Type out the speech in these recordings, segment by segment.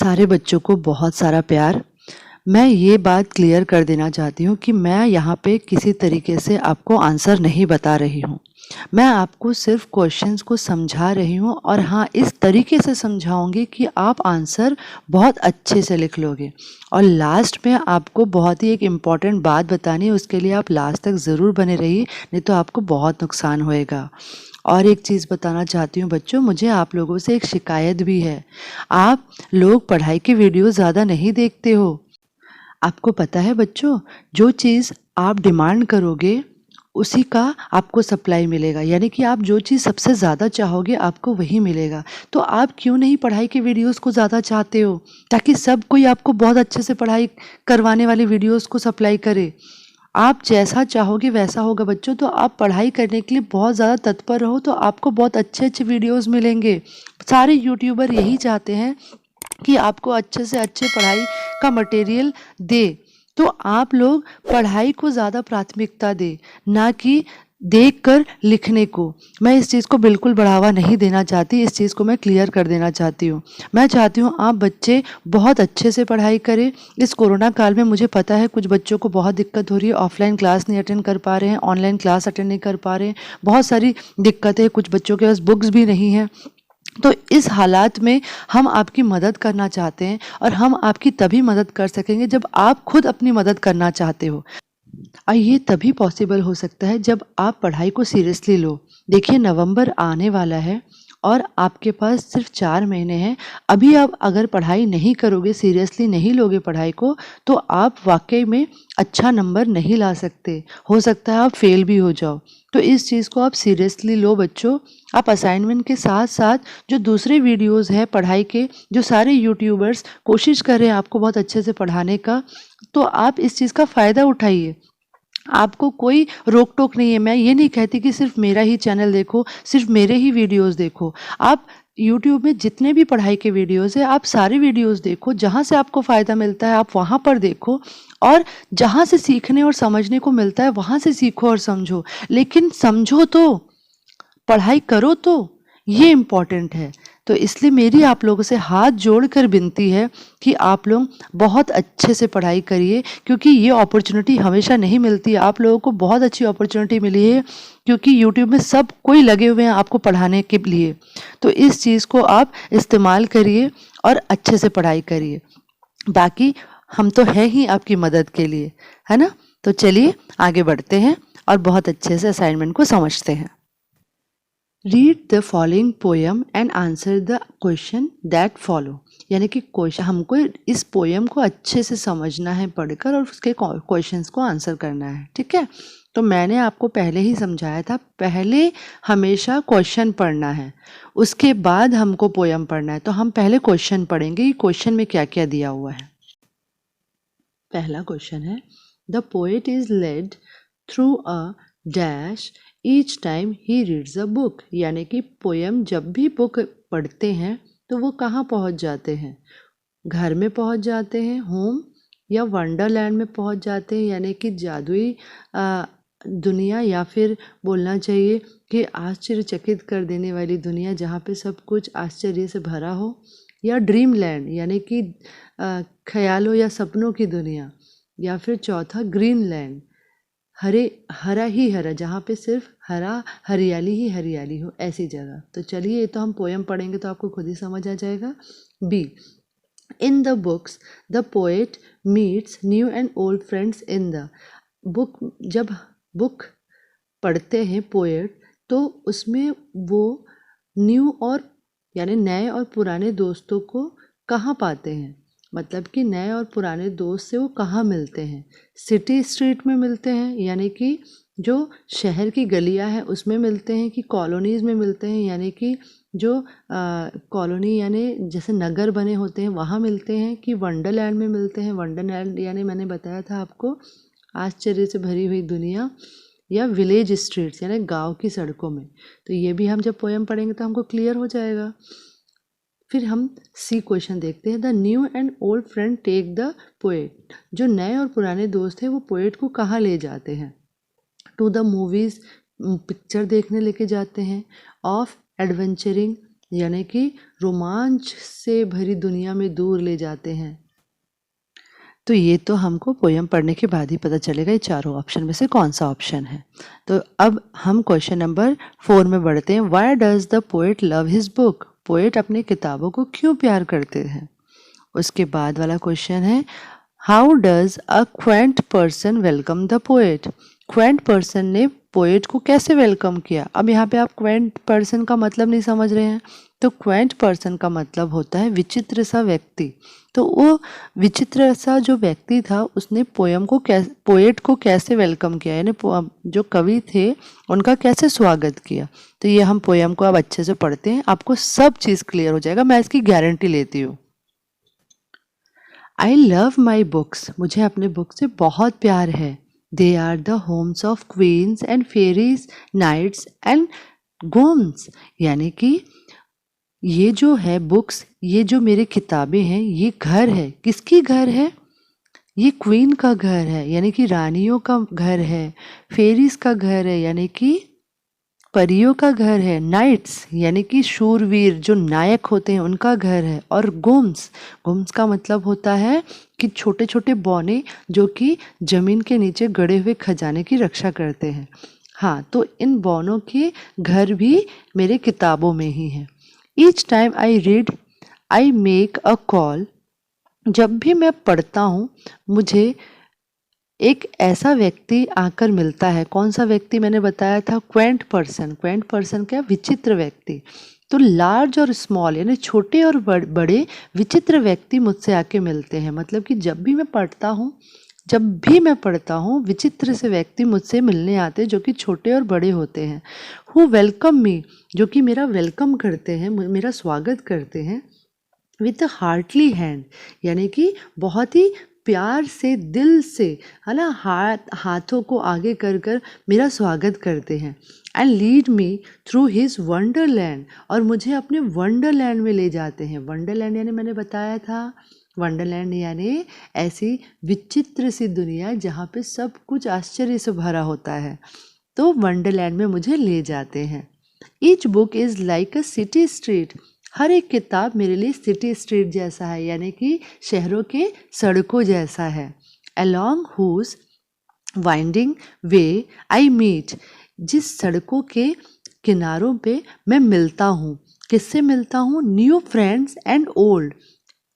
सारे बच्चों को बहुत सारा प्यार। मैं ये बात क्लियर कर देना चाहती हूँ कि मैं यहाँ पे किसी तरीके से आपको आंसर नहीं बता रही हूँ। मैं आपको सिर्फ क्वेश्चंस को समझा रही हूँ और हाँ, इस तरीके से समझाऊंगी कि आप आंसर बहुत अच्छे से लिख लोगे। और लास्ट में आपको बहुत ही एक इम्पॉर्टेंट बात बतानी है, उसके लिए आप लास्ट तक ज़रूर बने रहिए, नहीं तो आपको बहुत नुकसान होएगा। और एक चीज़ बताना चाहती हूँ बच्चों, मुझे आप लोगों से एक शिकायत भी है। आप लोग पढ़ाई की वीडियो ज़्यादा नहीं देखते हो। आपको पता है बच्चों, जो चीज़ आप डिमांड करोगे उसी का आपको सप्लाई मिलेगा, यानी कि आप जो चीज़ सबसे ज़्यादा चाहोगे आपको वही मिलेगा। तो आप क्यों नहीं पढ़ाई के वीडियोस को ज़्यादा चाहते हो, ताकि सब कोई आपको बहुत अच्छे से पढ़ाई करवाने वाली वीडियोस को सप्लाई करे। आप जैसा चाहोगे वैसा होगा बच्चों। तो आप पढ़ाई करने के लिए बहुत ज़्यादा तत्पर रहो तो आपको बहुत अच्छे अच्छे वीडियोस मिलेंगे। सारे यूट्यूबर यही चाहते हैं कि आपको अच्छे से अच्छे पढ़ाई का मटेरियल दे। तो आप लोग पढ़ाई को ज़्यादा प्राथमिकता दे, ना कि देखकर लिखने को। मैं इस चीज़ को बिल्कुल बढ़ावा नहीं देना चाहती, इस चीज़ को मैं क्लियर कर देना चाहती हूँ। मैं चाहती हूँ आप बच्चे बहुत अच्छे से पढ़ाई करें। इस कोरोना काल में मुझे पता है कुछ बच्चों को बहुत दिक्कत हो रही है, ऑफलाइन क्लास नहीं अटेंड कर पा रहे हैं, ऑनलाइन क्लास अटेंड नहीं कर पा रहे हैं, बहुत सारी दिक्कतें, कुछ बच्चों के पास बुक्स भी नहीं हैं। तो इस हालात में हम आपकी मदद करना चाहते हैं और हम आपकी तभी मदद कर सकेंगे जब आप खुद अपनी मदद करना चाहते हो। और ये तभी पॉसिबल हो सकता है जब आप पढ़ाई को सीरियसली लो। देखिए, नवंबर आने वाला है और आपके पास सिर्फ 4 महीने हैं। अभी आप अगर पढ़ाई नहीं करोगे, सीरियसली नहीं लोगे पढ़ाई को, तो आप वाकई में अच्छा नंबर नहीं ला सकते। हो सकता है आप फेल भी हो जाओ। तो इस चीज़ को आप सीरियसली लो बच्चों। आप असाइनमेंट के साथ साथ जो दूसरे वीडियोस हैं पढ़ाई के, जो सारे यूट्यूबर्स कोशिश कर रहे हैं आपको बहुत अच्छे से पढ़ाने का, तो आप इस चीज़ का फ़ायदा उठाइए। आपको कोई रोक टोक नहीं है। मैं ये नहीं कहती कि सिर्फ मेरा ही चैनल देखो, सिर्फ मेरे ही वीडियोस देखो। आप यूट्यूब में जितने भी पढ़ाई के वीडियोस हैं, आप सारे वीडियोस देखो। जहाँ से आपको फ़ायदा मिलता है आप वहाँ पर देखो, और जहाँ से सीखने और समझने को मिलता है वहाँ से सीखो और समझो। लेकिन समझो तो, पढ़ाई करो तो, ये इम्पॉर्टेंट है। तो इसलिए मेरी आप लोगों से हाथ जोड़कर विनती है कि आप लोग बहुत अच्छे से पढ़ाई करिए, क्योंकि ये अपॉर्चुनिटी हमेशा नहीं मिलती। आप लोगों को बहुत अच्छी अपॉर्चुनिटी मिली है, क्योंकि यूट्यूब में सब कोई लगे हुए हैं आपको पढ़ाने के लिए। तो इस चीज़ को आप इस्तेमाल करिए और अच्छे से पढ़ाई करिए। बाकी हम तो हैं ही आपकी मदद के लिए, है ना। तो चलिए आगे बढ़ते हैं और बहुत अच्छे से असाइनमेंट को समझते हैं। Read the following poem and answer the question that follow. यानी कि क्वेश्चन, हमको इस पोएम को अच्छे से समझना है पढ़कर और उसके क्वेश्चंस को आंसर करना है, ठीक है। तो मैंने आपको पहले ही समझाया था, पहले हमेशा क्वेश्चन पढ़ना है, उसके बाद हमको पोएम पढ़ना है। तो हम पहले क्वेश्चन पढ़ेंगे कि क्वेश्चन में क्या क्या दिया हुआ है। पहला क्वेश्चन है, the poet is led through a dash each time he reads a book. यानी कि पोएम जब भी बुक पढ़ते हैं तो वो कहाँ पहुँच जाते हैं? घर में पहुँच जाते हैं, होम, या वंडरलैंड में पहुँच जाते हैं, यानी कि जादुई दुनिया, या फिर बोलना चाहिए कि आश्चर्यचकित कर देने वाली दुनिया जहाँ पे सब कुछ आश्चर्य से भरा हो, या ड्रीम लैंड यानी कि ख्यालों या सपनों की दुनिया, या फिर चौथा ग्रीन लैंड, हरा ही हरा, जहाँ पे सिर्फ हरा हरियाली ही हरियाली हो, ऐसी जगह। तो चलिए, ये तो हम पोएम पढ़ेंगे तो आपको खुद ही समझ आ जाएगा। B, in the books the poet meets new and old friends in the book. जब बुक पढ़ते हैं पोएट, तो उसमें वो न्यू और यानी नए और पुराने दोस्तों को कहाँ पाते हैं? मतलब कि नए और पुराने दोस्त से वो कहाँ मिलते हैं? सिटी स्ट्रीट में मिलते हैं, यानी कि जो शहर की गलियां हैं उसमें मिलते हैं, कि कॉलोनीज़ में मिलते हैं, यानी कि जो कॉलोनी यानी जैसे नगर बने होते हैं वहाँ मिलते हैं, कि वंडरलैंड में मिलते हैं? वंडरलैंड यानी मैंने बताया था आपको, आश्चर्य से भरी हुई दुनिया, या विलेज स्ट्रीट्स यानी गांव की सड़कों में। तो ये भी हम जब पोएम पढ़ेंगे तो हमको क्लियर हो जाएगा। फिर हम सी क्वेश्चन देखते हैं, the new and old friend take the poet. जो नए और पुराने दोस्त हैं वो पोएट को कहाँ ले जाते हैं? टू द मूवीज़, पिक्चर देखने लेके जाते हैं, ऑफ एडवेंचरिंग यानी कि रोमांच से भरी दुनिया में दूर ले जाते हैं। तो ये तो हमको पोयम पढ़ने के बाद ही पता चलेगा ये चारों ऑप्शन में से कौन सा ऑप्शन है। तो अब हम क्वेश्चन नंबर 4 में बढ़ते हैं। Why does the poet love his book? Poet अपनी किताबों को क्यों प्यार करते हैं? उसके बाद वाला क्वेश्चन है, how does a Quint person welcome the poet? Quint person ने पोएट को कैसे वेलकम किया? अब यहाँ पे आप क्वेंट पर्सन का मतलब नहीं समझ रहे हैं, तो क्वेंट पर्सन का मतलब होता है विचित्र सा व्यक्ति। तो वो विचित्र सा जो व्यक्ति था उसने पोएट को कैसे वेलकम किया, यानी जो कवि थे उनका कैसे स्वागत किया। तो ये हम पोयम को अब अच्छे से पढ़ते हैं, आपको सब चीज़ क्लियर हो जाएगा, मैं इसकी गारंटी लेती हूँ। आई लव माई बुक्स, मुझे अपने बुक से बहुत प्यार है। They are the homes of queens and fairies, knights and gnomes, यानी कि ये जो है बुक्स, ये जो मेरी किताबें हैं, ये घर है। किसकी घर है? ये क्वीन का घर है, यानी कि रानियों का घर है। फेरीज का घर है, यानी कि परियों का घर है। नाइट्स यानी कि शूरवीर जो नायक होते हैं उनका घर है। और गोम्स, गोम्स का मतलब होता है कि छोटे छोटे बौने जो कि जमीन के नीचे गड़े हुए खजाने की रक्षा करते हैं। हाँ, तो इन बौनों के घर भी मेरे किताबों में ही है। Each time I read I make a call, जब भी मैं पढ़ता हूँ मुझे एक ऐसा व्यक्ति आकर मिलता है। कौन सा व्यक्ति? मैंने बताया था क्वेंट पर्सन। क्वेंट पर्सन क्या? विचित्र व्यक्ति। तो लार्ज और स्मॉल यानी छोटे और बड़े विचित्र व्यक्ति मुझसे आके मिलते हैं। मतलब कि जब भी मैं पढ़ता हूँ विचित्र से व्यक्ति मुझसे मिलने आते हैं जो कि छोटे और बड़े होते हैं। हु वेलकम मी, जो कि मेरा वेलकम करते हैं, मेरा स्वागत करते हैं। विथ अ हार्टली हैंड, यानी कि बहुत ही प्यार से, दिल से, है ना, हाथों को आगे कर कर मेरा स्वागत करते हैं। And lead me through his Wonderland, और मुझे अपने वंडरलैंड में ले जाते हैं। वंडरलैंड यानी मैंने बताया था, वंडरलैंड यानी ऐसी विचित्र सी दुनिया जहाँ पे सब कुछ आश्चर्य से भरा होता है। तो वंडरलैंड में मुझे ले जाते हैं। Each book is like a city street, हर एक किताब मेरे लिए सिटी स्ट्रीट जैसा है, यानी कि शहरों के सड़कों जैसा है। Along whose winding way I meet, जिस सड़कों के किनारों पे मैं मिलता हूँ। किससे मिलता हूँ? न्यू फ्रेंड्स एंड ओल्ड,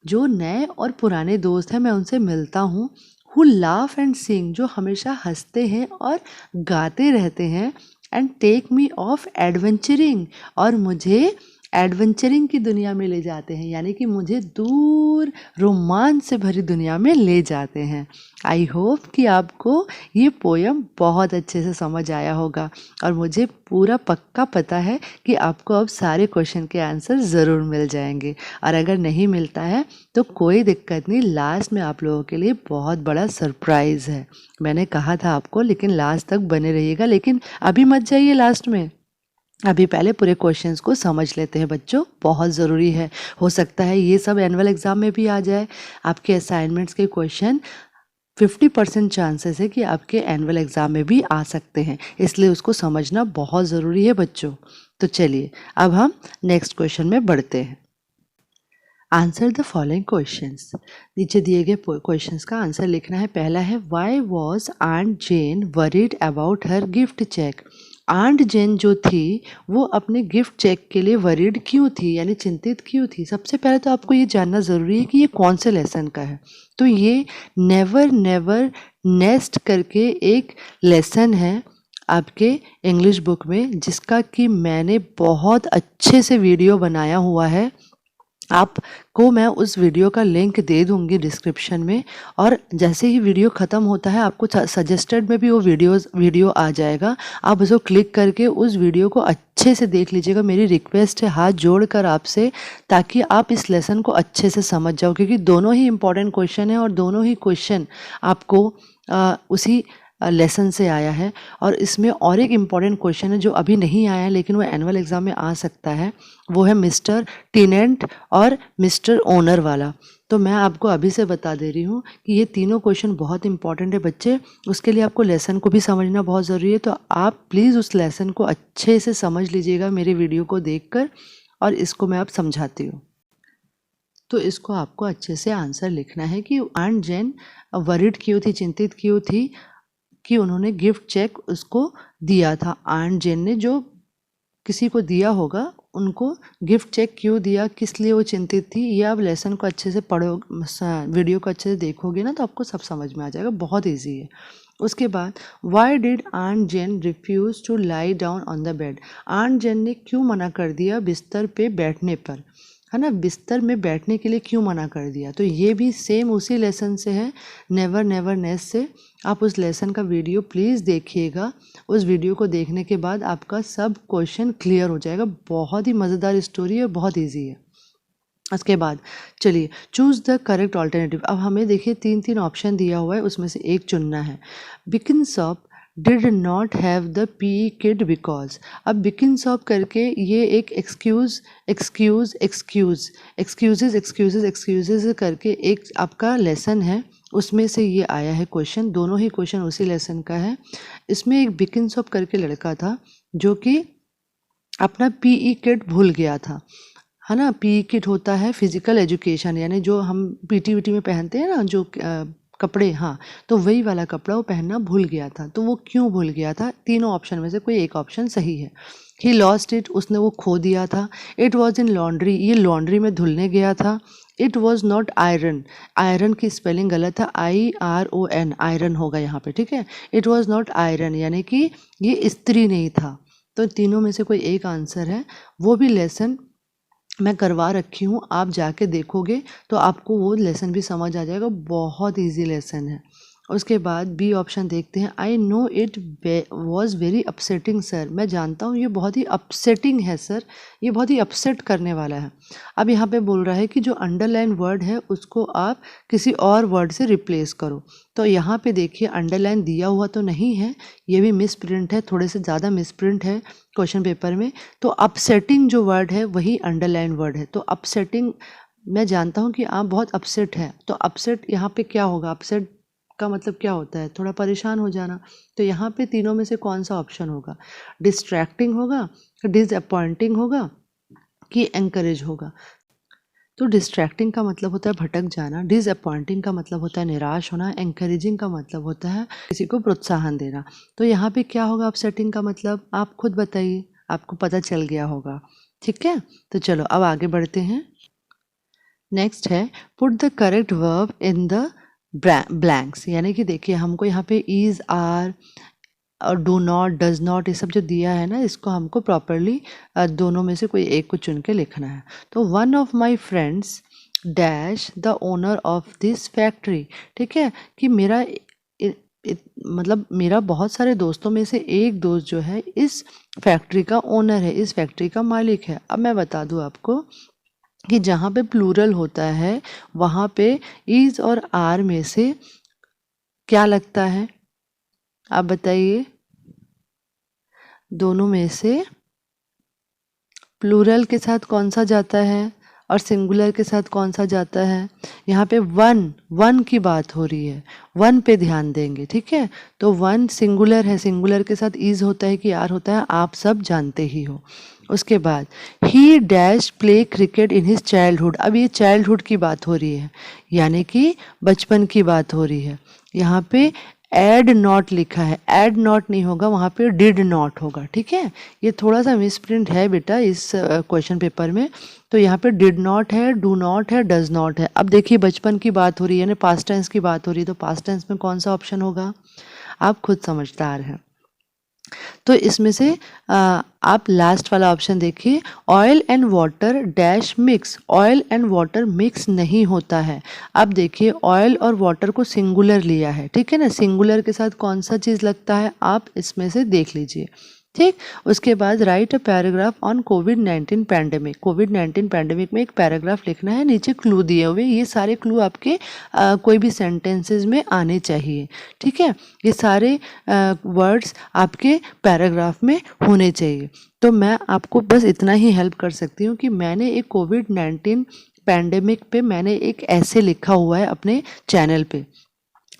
जो नए और पुराने दोस्त हैं मैं उनसे मिलता हूँ। हु लाफ एंड सिंग, जो हमेशा हंसते हैं और गाते रहते हैं। And take me off adventuring, और मुझे एडवेंचरिंग की दुनिया में ले जाते हैं, यानी कि मुझे दूर रोमांच से भरी दुनिया में ले जाते हैं। आई होप कि आपको ये पोयम बहुत अच्छे से समझ आया होगा, और मुझे पूरा पक्का पता है कि आपको अब सारे क्वेश्चन के आंसर ज़रूर मिल जाएंगे। और अगर नहीं मिलता है तो कोई दिक्कत नहीं, लास्ट में आप लोगों के लिए बहुत बड़ा सरप्राइज़ है। मैंने कहा था आपको, लेकिन लास्ट तक बने रहिएगा। लेकिन अभी मत जाइए लास्ट में, अभी पहले पूरे क्वेश्चंस को समझ लेते हैं बच्चों, बहुत ज़रूरी है। हो सकता है ये सब एनुअल एग्ज़ाम में भी आ जाए। आपके असाइनमेंट्स के क्वेश्चन 50% चांसेस है कि आपके एनुअल एग्ज़ाम में भी आ सकते हैं, इसलिए उसको समझना बहुत ज़रूरी है बच्चों। तो चलिए अब हम नेक्स्ट क्वेश्चन में बढ़ते हैं। आंसर द फॉलोइंग क्वेश्चंस, नीचे दिए गए क्वेश्चंस का आंसर लिखना है। पहला है, why was aunt Jane worried about her gift cheque? Aunt Jane जो थी वो अपने गिफ्ट चेक के लिए वरीड क्यों थी, यानी चिंतित क्यों थी? सबसे पहले तो आपको ये जानना ज़रूरी है कि ये कौन से लेसन का है। तो ये नेवर नेवर नेस्ट करके एक लेसन है आपके इंग्लिश बुक में, जिसका कि मैंने बहुत अच्छे से वीडियो बनाया हुआ है। आपको मैं उस वीडियो का लिंक दे दूंगी डिस्क्रिप्शन में, और जैसे ही वीडियो ख़त्म होता है आपको सजेस्टेड में भी वो वीडियो आ जाएगा। आप उसको क्लिक करके उस वीडियो को अच्छे से देख लीजिएगा। मेरी रिक्वेस्ट है हाथ जोड़कर आपसे, ताकि आप इस लेसन को अच्छे से समझ जाओ, क्योंकि दोनों ही इम्पॉर्टेंट क्वेश्चन है और दोनों ही क्वेश्चन आपको उसी लेसन से आया है। और इसमें और एक इम्पॉर्टेंट क्वेश्चन है जो अभी नहीं आया है लेकिन वो एनुअल एग्ज़ाम में आ सकता है, वो है मिस्टर टेनेंट और मिस्टर ओनर वाला। तो मैं आपको अभी से बता दे रही हूँ कि ये तीनों क्वेश्चन बहुत इंपॉर्टेंट है बच्चे, उसके लिए आपको लेसन को भी समझना बहुत ज़रूरी है। तो आप प्लीज़ उस लेसन को अच्छे से समझ लीजिएगा मेरे वीडियो को देखकर, और इसको मैं अब समझाती हूँ। तो इसको आपको अच्छे से आंसर लिखना है कि आंट जेन वरिड क्यों थी, चिंतित क्यों थी कि उन्होंने गिफ्ट चेक उसको दिया था। आंट जेन ने जो किसी को दिया होगा उनको गिफ्ट चेक क्यों दिया, किस लिए वो चिंतित थी, ये आप लेसन को अच्छे से पढ़ो, वीडियो को अच्छे से देखोगे ना तो आपको सब समझ में आ जाएगा, बहुत ईजी है। उसके बाद why did aunt Jane refuse to lie down on the bed, aunt Jane ने क्यों मना कर दिया बिस्तर पे बैठने पर, है ना, बिस्तर में बैठने के लिए क्यों मना कर दिया। तो ये भी सेम उसी लेसन से है, नेवर नेवर नेस से। आप उस लेसन का वीडियो प्लीज़ देखिएगा, उस वीडियो को देखने के बाद आपका सब क्वेश्चन क्लियर हो जाएगा। बहुत ही मज़ेदार स्टोरी है, बहुत ईजी है। उसके बाद चलिए चूज़ द करेक्ट ऑल्टरनेटिव। अब हमें देखिए 3 ऑप्शन दिया हुआ है, उसमें से एक चुनना है। Bickinsop did not have the picket because, अब बिकिनसॉप करके ये एक एक्सक्यूज़ करके एक आपका लेसन है, उसमें से ये आया है क्वेश्चन। दोनों ही क्वेश्चन उसी लेसन का है। इसमें एक बिकिनसॉप करके लड़का था जो कि अपना पीई किट भूल गया था, है ना। पीई किट होता है फिजिकल एजुकेशन, यानी जो हम पीटी वीटी में पहनते हैं ना, जो कपड़े, हाँ, तो वही वाला कपड़ा वो पहनना भूल गया था। तो वो क्यों भूल गया था, तीनों ऑप्शन में से कोई एक ऑप्शन सही है। ही लॉस्ट इट, उसने वो खो दिया था। इट वॉज इन लॉन्ड्री, ये लॉन्ड्री में धुलने गया था। It was not iron, iron की स्पेलिंग गलत है, IRON, आयरन होगा यहाँ पे, ठीक है। इट वॉज नॉट आयरन यानी कि ये इस्त्री नहीं था। तो तीनों में से कोई एक आंसर है। वो भी लेसन मैं करवा रखी हूँ, आप जाके देखोगे तो आपको वो लेसन भी समझ आ जाएगा, बहुत इजी लेसन है। उसके बाद बी ऑप्शन देखते हैं। I know it was very upsetting sir, मैं जानता हूँ ये बहुत ही अपसेटिंग है सर, ये बहुत ही अपसेट करने वाला है। अब यहाँ पे बोल रहा है कि जो अंडरलाइन वर्ड है उसको आप किसी और वर्ड से रिप्लेस करो। तो यहाँ पे देखिए अंडरलाइन दिया हुआ तो नहीं है, ये भी मिस प्रिंट है, थोड़े से ज़्यादा मिस प्रिंट है क्वेश्चन पेपर में। तो अपसेटिंग जो वर्ड है वही अंडरलाइन वर्ड है। तो अपसेटिंग, मैं जानता हूँ कि आप बहुत अपसेट हैं, तो अपसेट यहाँ पे क्या होगा, अपसेट का मतलब क्या होता है, थोड़ा परेशान हो जाना। तो यहाँ पे तीनों में से कौन सा ऑप्शन होगा, डिस्ट्रैक्टिंग होगा, डिसअपॉइंटिंग होगा कि एनकरेज होगा। तो डिस्ट्रैक्टिंग का मतलब होता है भटक जाना, डिसअपॉइंटिंग का मतलब होता है निराश होना, एनकरेजिंग का मतलब होता है किसी को प्रोत्साहन देना। तो यहाँ पे क्या होगा अपसेटिंग का मतलब, आप खुद बताइए, आपको पता चल गया होगा, ठीक है। तो चलो अब आगे बढ़ते हैं। नेक्स्ट है put the correct verb in the blanks, यानी कि देखिए हमको यहाँ पे इज, आर और डू नॉट, डज नॉट, ये सब जो दिया है ना, इसको हमको प्रॉपरली दोनों में से कोई एक को चुन के लिखना है। तो one of my friends dash the owner of this factory, ठीक है, कि मेरा मतलब मेरा बहुत सारे दोस्तों में से एक दोस्त जो है इस फैक्ट्री का ओनर है, इस फैक्ट्री का मालिक है। अब मैं बता दूं आपको कि जहाँ पे प्लूरल होता है वहाँ पे इज और आर में से क्या लगता है, आप बताइए, दोनों में से प्लूरल के साथ कौन सा जाता है और सिंगुलर के साथ कौन सा जाता है। यहाँ पे वन की बात हो रही है, वन पे ध्यान देंगे, ठीक है। तो वन सिंगुलर है, सिंगुलर के साथ इज होता है कि आर होता है, आप सब जानते ही हो। उसके बाद ही dash play cricket in his childhood, अब ये चाइल्डहुड की बात हो रही है, यानी कि बचपन की बात हो रही है। यहाँ पे एड नॉट लिखा है, एड नॉट नहीं होगा, वहाँ पे डिड नॉट होगा, ठीक है। ये थोड़ा सा मिसप्रिंट है बेटा इस क्वेश्चन पेपर में। तो यहाँ पे डिड नॉट है, डू नॉट है, डज नॉट है। अब देखिए बचपन की बात हो रही है, यानी पास्ट टेंस की बात हो रही है, तो पास्ट टेंस में कौन सा ऑप्शन होगा, आप खुद समझदार हैं। तो इसमें से आप लास्ट वाला ऑप्शन देखिए, oil and water dash mix, oil and water mix नहीं होता है। अब देखिए ऑयल और वाटर को सिंगुलर लिया है, ठीक है ना, सिंगुलर के साथ कौन सा चीज़ लगता है आप इसमें से देख लीजिए, ठीक। उसके बाद right a paragraph on covid pandemic, covid pandemic में एक पैराग्राफ लिखना है, नीचे क्लू दिए हुए, ये सारे क्लू आपके कोई भी सेंटेंसेस में आने चाहिए, ठीक है। ये सारे वर्ड्स आपके पैराग्राफ में होने चाहिए। तो मैं आपको बस इतना ही हेल्प कर सकती हूँ कि मैंने एक कोविड-19 पैंडेमिक पे मैंने एक ऐसे लिखा हुआ है अपने चैनल पे,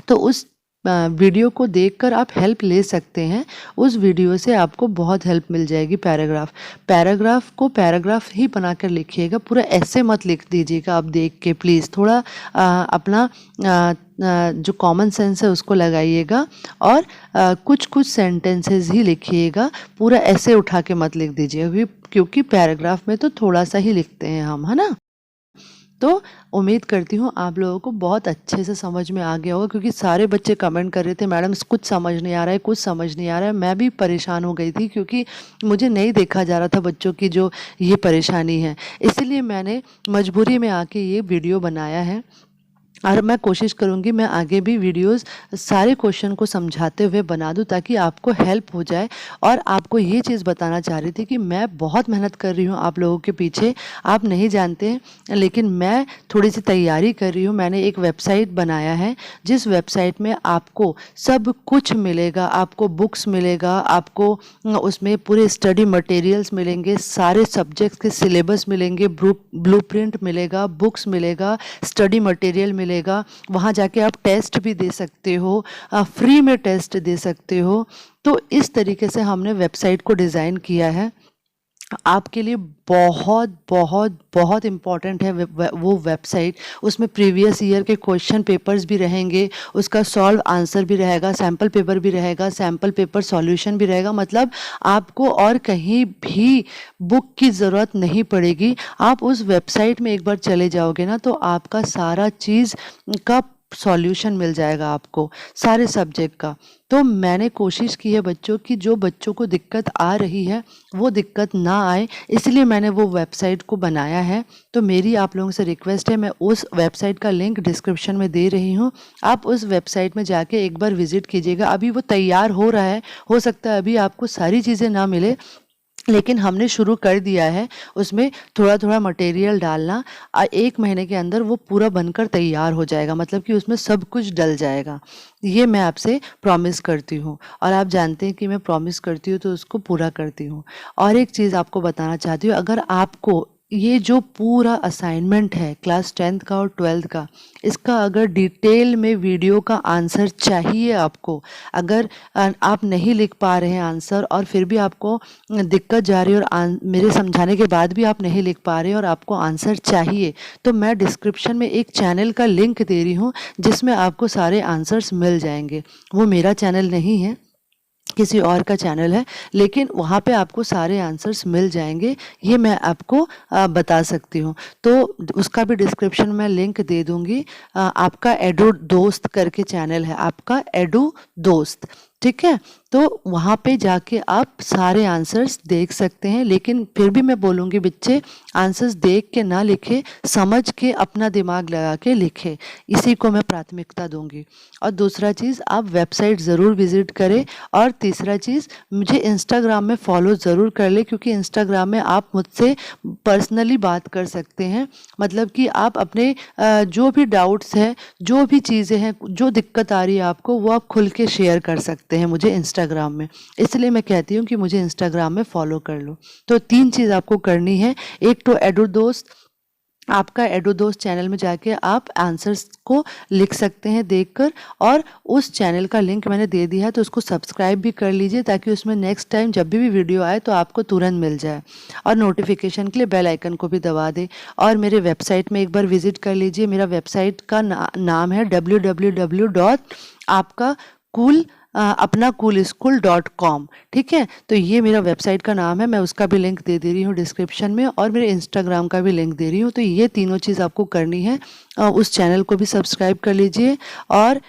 तो उस वीडियो को देखकर आप हेल्प ले सकते हैं। उस वीडियो से आपको बहुत हेल्प मिल जाएगी। पैराग्राफ को पैराग्राफ ही बनाकर लिखिएगा, पूरा ऐसे मत लिख दीजिएगा आप देख के। प्लीज़ थोड़ा अपना जो कॉमन सेंस है उसको लगाइएगा और कुछ कुछ सेंटेंसेस ही लिखिएगा, पूरा ऐसे उठा के मत लिख दीजिएगा, क्योंकि पैराग्राफ में तो थोड़ा सा ही लिखते हैं हम, है ना। तो उम्मीद करती हूँ आप लोगों को बहुत अच्छे से समझ में आ गया होगा, क्योंकि सारे बच्चे कमेंट कर रहे थे मैडम कुछ समझ नहीं आ रहा है, कुछ समझ नहीं आ रहा है। मैं भी परेशान हो गई थी, क्योंकि मुझे नहीं देखा जा रहा था बच्चों की जो ये परेशानी है, इसलिए मैंने मजबूरी में आके ये वीडियो बनाया है। और मैं कोशिश करूँगी मैं आगे भी वीडियोस सारे क्वेश्चन को समझाते हुए बना दूँ, ताकि आपको हेल्प हो जाए। और आपको ये चीज़ बताना चाह रही थी कि मैं बहुत मेहनत कर रही हूँ आप लोगों के पीछे, आप नहीं जानते हैं, लेकिन मैं थोड़ी सी तैयारी कर रही हूँ। मैंने एक वेबसाइट बनाया है, जिस वेबसाइट में आपको सब कुछ मिलेगा, आपको बुक्स मिलेगा, आपको उसमें पूरे स्टडी मटेरियल्स मिलेंगे, सारे सब्जेक्ट्स के सिलेबस मिलेंगे, ब्लूप्रिंट मिलेगा, बुक्स मिलेगा, स्टडी मटेरियल मिलेगा। वहाँ जाके आप टेस्ट भी दे सकते हो, फ्री में टेस्ट दे सकते हो। तो इस तरीके से हमने वेबसाइट को डिज़ाइन किया है। आपके लिए बहुत बहुत बहुत इम्पॉर्टेंट है वो वेबसाइट। उसमें प्रीवियस ईयर के क्वेश्चन पेपर्स भी रहेंगे, उसका सॉल्व आंसर भी रहेगा, सैम्पल पेपर भी रहेगा, सैम्पल पेपर सॉल्यूशन भी रहेगा। मतलब आपको और कहीं भी बुक की ज़रूरत नहीं पड़ेगी। आप उस वेबसाइट में एक बार चले जाओगे ना, तो आपका सारा चीज़ का सॉल्यूशन मिल जाएगा आपको, सारे सब्जेक्ट का। तो मैंने कोशिश की है बच्चों की, जो बच्चों को दिक्कत आ रही है वो दिक्कत ना आए, इसलिए मैंने वो वेबसाइट को बनाया है। तो मेरी आप लोगों से रिक्वेस्ट है, मैं उस वेबसाइट का लिंक डिस्क्रिप्शन में दे रही हूँ, आप उस वेबसाइट में जाके एक बार विजिट कीजिएगा। अभी वो तैयार हो रहा है, हो सकता है अभी आपको सारी चीज़ें ना मिले, लेकिन हमने शुरू कर दिया है उसमें थोड़ा थोड़ा मटेरियल डालना। 1 महीने के अंदर वो पूरा बनकर तैयार हो जाएगा, मतलब कि उसमें सब कुछ डल जाएगा। ये मैं आपसे प्रॉमिस करती हूँ, और आप जानते हैं कि मैं प्रॉमिस करती हूँ तो उसको पूरा करती हूँ। और एक चीज़ आपको बताना चाहती हूँ, अगर आपको ये जो पूरा असाइनमेंट है क्लास 10th का और 12th का, इसका अगर डिटेल में वीडियो का आंसर चाहिए आपको, अगर आप नहीं लिख पा रहे हैं आंसर और फिर भी आपको दिक्कत जा रही है और मेरे समझाने के बाद भी आप नहीं लिख पा रहे हैं और आपको आंसर चाहिए, तो मैं डिस्क्रिप्शन में एक चैनल का लिंक दे रही हूँ, जिसमें आपको सारे आंसर्स मिल जाएंगे। वो मेरा चैनल नहीं है, किसी और का चैनल है, लेकिन वहाँ पे आपको सारे आंसर्स मिल जाएंगे, ये मैं आपको बता सकती हूँ। तो उसका भी डिस्क्रिप्शन में लिंक दे दूँगी। आपका एडू दोस्त करके चैनल है, आपका एडू दोस्त, ठीक है। तो वहाँ पे जाके आप सारे आंसर्स देख सकते हैं, लेकिन फिर भी मैं बोलूँगी बच्चे आंसर्स देख के ना लिखे, समझ के अपना दिमाग लगा के लिखे, इसी को मैं प्राथमिकता दूंगी। और दूसरा चीज़, आप वेबसाइट ज़रूर विज़िट करें। और तीसरा चीज़, मुझे इंस्टाग्राम में फॉलो ज़रूर कर ले, क्योंकि इंस्टाग्राम में आप मुझसे पर्सनली बात कर सकते हैं। मतलब कि आप अपने जो भी डाउट्स हैं, जो भी चीज़ें हैं, जो दिक्कत आ रही है आपको, वो आप खुल के शेयर कर सकते हैं मुझे इंस्टाग्राम में। इसलिए मैं कहती हूँ कि मुझे इंस्टाग्राम में फॉलो कर लो। तो 3 चीज़ आपको करनी है। एक तो एडू दोस्त, आपका एडू दोस्त चैनल में जाके आप आंसर्स को लिख सकते हैं देखकर, और उस चैनल का लिंक मैंने दे दिया है, तो उसको सब्सक्राइब भी कर लीजिए, ताकि उसमें नेक्स्ट टाइम जब भी वीडियो आए तो आपको तुरंत मिल जाए। और नोटिफिकेशन के लिए बेल आइकन को भी दबा दें। और मेरे वेबसाइट में एक बार विजिट कर लीजिए। मेरा वेबसाइट का नाम है www.apnakul.com, ठीक है। तो ये मेरा वेबसाइट का नाम है, मैं उसका भी लिंक दे रही हूँ डिस्क्रिप्शन में, और मेरे इंस्टाग्राम का भी लिंक दे रही हूँ। तो ये तीनों चीज़ आपको करनी है। उस चैनल को भी सब्सक्राइब कर लीजिए, और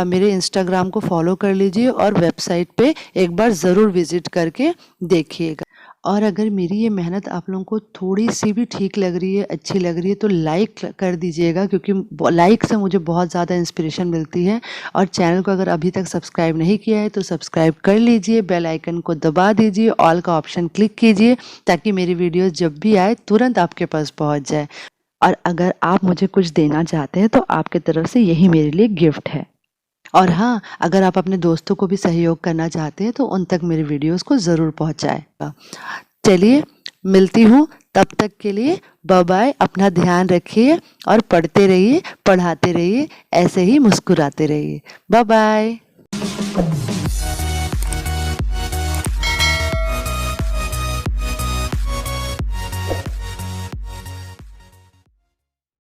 मेरे इंस्टाग्राम को फॉलो कर लीजिए, और वेबसाइट पे एक बार ज़रूर विजिट करके देखिएगा। और अगर मेरी ये मेहनत आप लोगों को थोड़ी सी भी ठीक लग रही है, अच्छी लग रही है, तो लाइक कर दीजिएगा, क्योंकि लाइक से मुझे बहुत ज़्यादा इंस्पिरेशन मिलती है। और चैनल को अगर अभी तक सब्सक्राइब नहीं किया है तो सब्सक्राइब कर लीजिए, बेल आइकन को दबा दीजिए, ऑल का ऑप्शन क्लिक कीजिए, ताकि मेरी वीडियोस जब भी आए तुरंत आपके पास पहुँच जाए। और अगर आप मुझे कुछ देना चाहते हैं तो आपकी तरफ से यही मेरे लिए गिफ्ट है। और हाँ, अगर आप अपने दोस्तों को भी सहयोग करना चाहते हैं तो उन तक मेरी वीडियोस को ज़रूर पहुंचाएगा। चलिए, मिलती हूँ, तब तक के लिए बाय बाय। अपना ध्यान रखिए और पढ़ते रहिए, पढ़ाते रहिए, ऐसे ही मुस्कुराते रहिए। Bye bye.